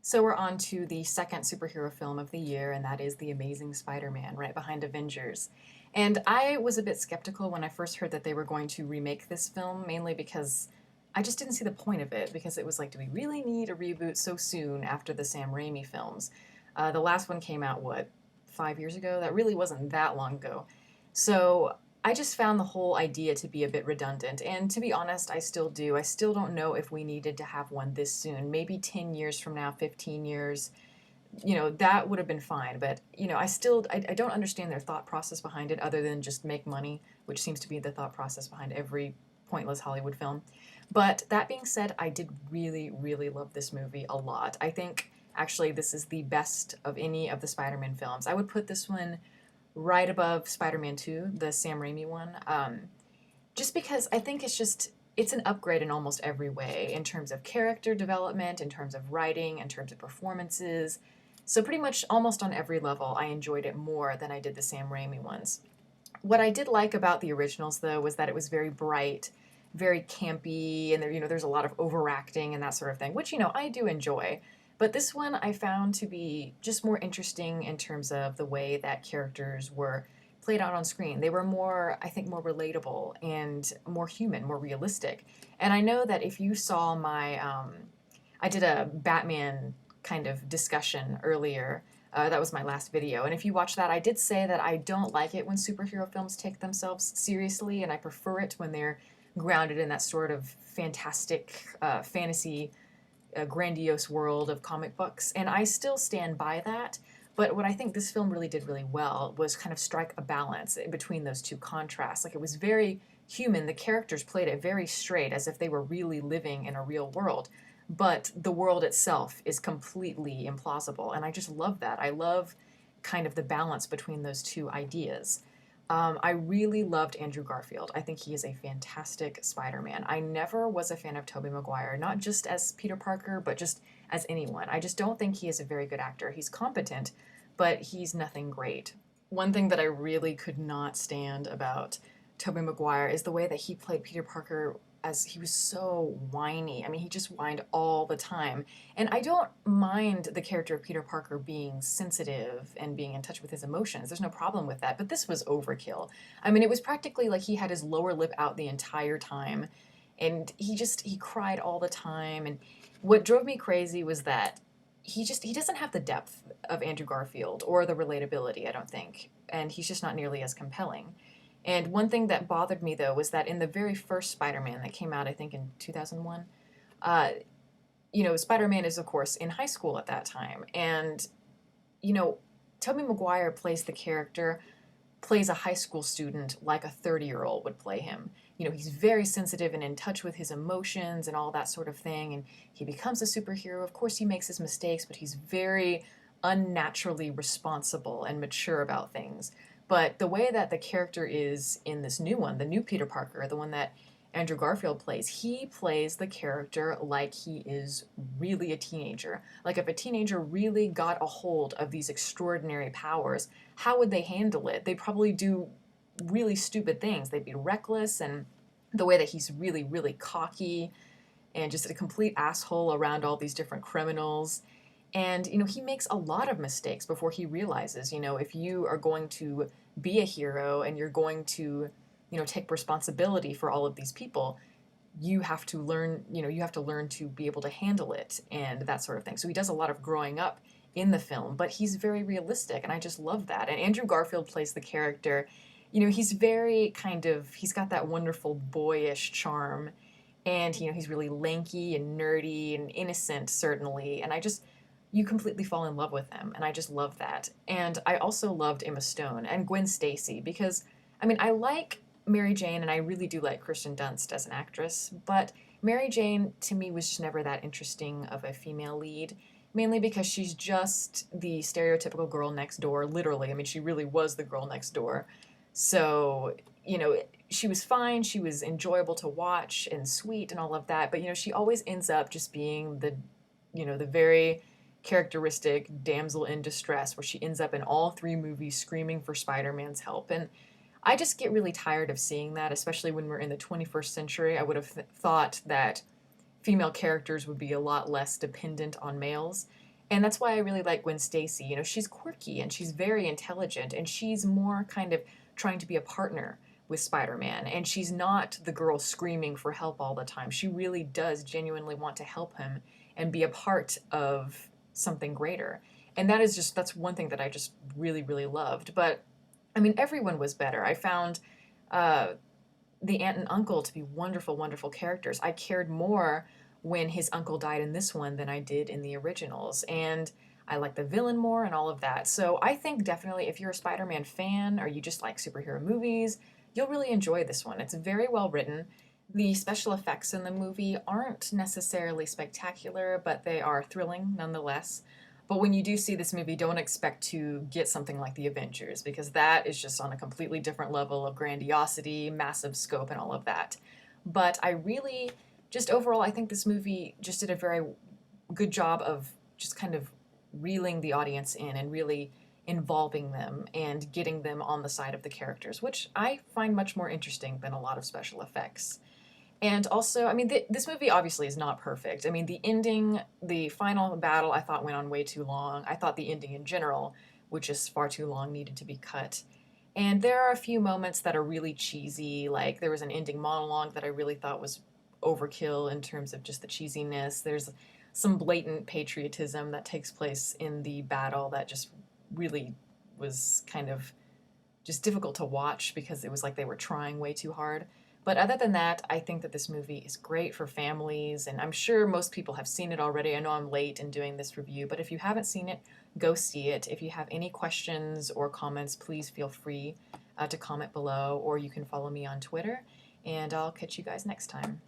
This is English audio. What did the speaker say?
So we're on to the second superhero film of the year, and that is The Amazing Spider-Man, right behind Avengers. And I was a bit skeptical when I first heard that they were going to remake this film, mainly because I just didn't see the point of it, because it was like, do we really need a reboot so soon after the Sam Raimi films? The last one came out, what, 5 years ago? That really wasn't that long ago. So I just found the whole idea to be a bit redundant. And to be honest, I still do. I still don't know if we needed to have one this soon. Maybe 10 years from now, 15 years, that would have been fine. But, I don't understand their thought process behind it other than just make money, which seems to be the thought process behind every pointless Hollywood film. But that being said, I did really, really love this movie a lot. I think actually this is the best of any of the Spider Man films. I would put this one right above Spider-Man 2, the Sam Raimi one. Just because I think it's an upgrade in almost every way in terms of character development, in terms of writing, in terms of performances. So pretty much almost on every level, I enjoyed it more than I did the Sam Raimi ones. What I did like about the originals, though, was that it was very bright, very campy, and there's a lot of overacting and that sort of thing, which I do enjoy. But this one I found to be just more interesting in terms of the way that characters were played out on screen. They were more, I think, more relatable and more human, more realistic. And I know that if you saw I did a Batman kind of discussion earlier. That was my last video. And if you watch that, I did say that I don't like it when superhero films take themselves seriously, and I prefer it when they're grounded in that sort of fantastic fantasy, grandiose world of comic books. And I still stand by that. But what I think this film really did really well was kind of strike a balance between those two contrasts. Like, it was very human. The characters played it very straight, as if they were really living in a real world, but the world itself is completely implausible. And I just love that. I love kind of the balance between those two ideas. I really loved Andrew Garfield. I think he is a fantastic Spider-Man. I never was a fan of Tobey Maguire, not just as Peter Parker, but just as anyone. I just don't think he is a very good actor. He's competent, but he's nothing great. One thing that I really could not stand about Tobey Maguire is the way that he played Peter Parker, as he was so whiny. I mean, he just whined all the time. And I don't mind the character of Peter Parker being sensitive and being in touch with his emotions. There's no problem with that. But this was overkill. I mean, it was practically like he had his lower lip out the entire time. And he cried all the time. And what drove me crazy was that he doesn't have the depth of Andrew Garfield or the relatability, I don't think. And he's just not nearly as compelling. And one thing that bothered me, though, was that in the very first Spider-Man that came out, I think in 2001, uh, Spider-Man is, of course, in high school at that time. And, you know, Tobey Maguire plays a high school student like a 30-year-old would play him. He's very sensitive and in touch with his emotions and all that sort of thing. And he becomes a superhero. Of course, he makes his mistakes, but he's very unnaturally responsible and mature about things. But the way that the character is in this new one, the new Peter Parker, the one that Andrew Garfield plays, he plays the character like he is really a teenager. Like, if a teenager really got a hold of these extraordinary powers, how would they handle it? They'd probably do really stupid things. They'd be reckless, and the way that he's really, really cocky and just a complete asshole around all these different criminals. And, he makes a lot of mistakes before he realizes, if you are going to be a hero and you're going to, take responsibility for all of these people, you have to learn to be able to handle it and that sort of thing. So he does a lot of growing up in the film, but he's very realistic, and I just love that. And Andrew Garfield plays the character. He's very he's got that wonderful boyish charm, and, he's really lanky and nerdy and innocent, certainly. And you completely fall in love with him, and I just love that. And I also loved Emma Stone and Gwen Stacy because, I mean, I like Mary Jane, and I really do like Kirsten Dunst as an actress, but Mary Jane, to me, was just never that interesting of a female lead, mainly because she's just the stereotypical girl next door, literally. I mean, she really was the girl next door. So, she was fine, she was enjoyable to watch and sweet and all of that, but, she always ends up just being the very characteristic damsel in distress, where she ends up in all three movies screaming for Spider-Man's help. And I just get really tired of seeing that, especially when we're in the 21st century. I would have thought that female characters would be a lot less dependent on males. And that's why I really like Gwen Stacy. You know, she's quirky and she's very intelligent and she's more kind of trying to be a partner with Spider-Man, and she's not the girl screaming for help all the time. She really does genuinely want to help him and be a part of something greater. And that is just that's one thing that I just really really loved. But I mean, everyone was better. I found uh, the aunt and uncle to be wonderful, wonderful characters. I cared more when his uncle died in this one than I did in the originals. And I like the villain more and all of that. So I think definitely if you're a Spider Man fan or you just like superhero movies, you'll really enjoy this one. It's very well written. The special effects in the movie aren't necessarily spectacular, but they are thrilling nonetheless. But when you do see this movie, don't expect to get something like the Avengers, because that is just on a completely different level of grandiosity, massive scope, and all of that. But I really, just overall, I think this movie just did a very good job of just kind of reeling the audience in and really involving them and getting them on the side of the characters, which I find much more interesting than a lot of special effects. And also, I mean, this movie obviously is not perfect. I mean, the ending, the final battle, I thought went on way too long. I thought the ending in general, which is far too long, needed to be cut. And there are a few moments that are really cheesy. Like there was an ending monologue that I really thought was overkill in terms of just the cheesiness. There's some blatant patriotism that takes place in the battle that just really was kind of just difficult to watch because it was like they were trying way too hard. But other than that, I think that this movie is great for families, and I'm sure most people have seen it already. I know I'm late in doing this review, but if you haven't seen it, go see it. If you have any questions or comments, please feel free to comment below, or you can follow me on Twitter, and I'll catch you guys next time.